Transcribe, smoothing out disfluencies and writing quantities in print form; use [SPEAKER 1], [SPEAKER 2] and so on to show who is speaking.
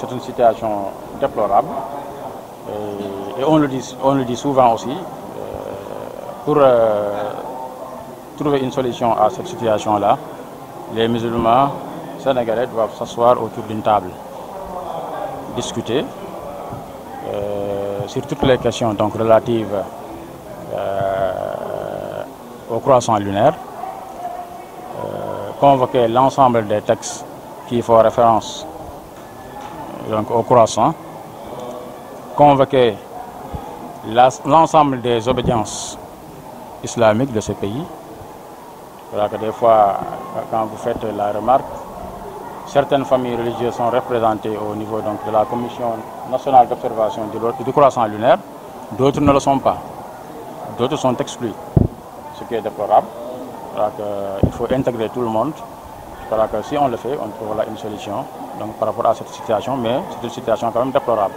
[SPEAKER 1] c'est une situation déplorable et on le dit souvent aussi. Pour trouver une solution à cette situation-là, les musulmans sénégalais doivent s'asseoir autour d'une table, discuter sur toutes les questions donc, relatives au croissant lunaire, convoquer l'ensemble des textes qui font référence donc, au croissant, convoquer l'ensemble des obédiences islamiques de ce pays. Voilà que des fois, quand vous faites la remarque, certaines familles religieuses sont représentées au niveau donc, de la Commission nationale d'observation du croissant lunaire, d'autres ne le sont pas, d'autres sont exclus, ce qui est déplorable. Voilà que, il faut intégrer tout le monde. Voilà que si on le fait, on trouvera une solution donc, par rapport à cette situation, mais c'est une situation quand même déplorable.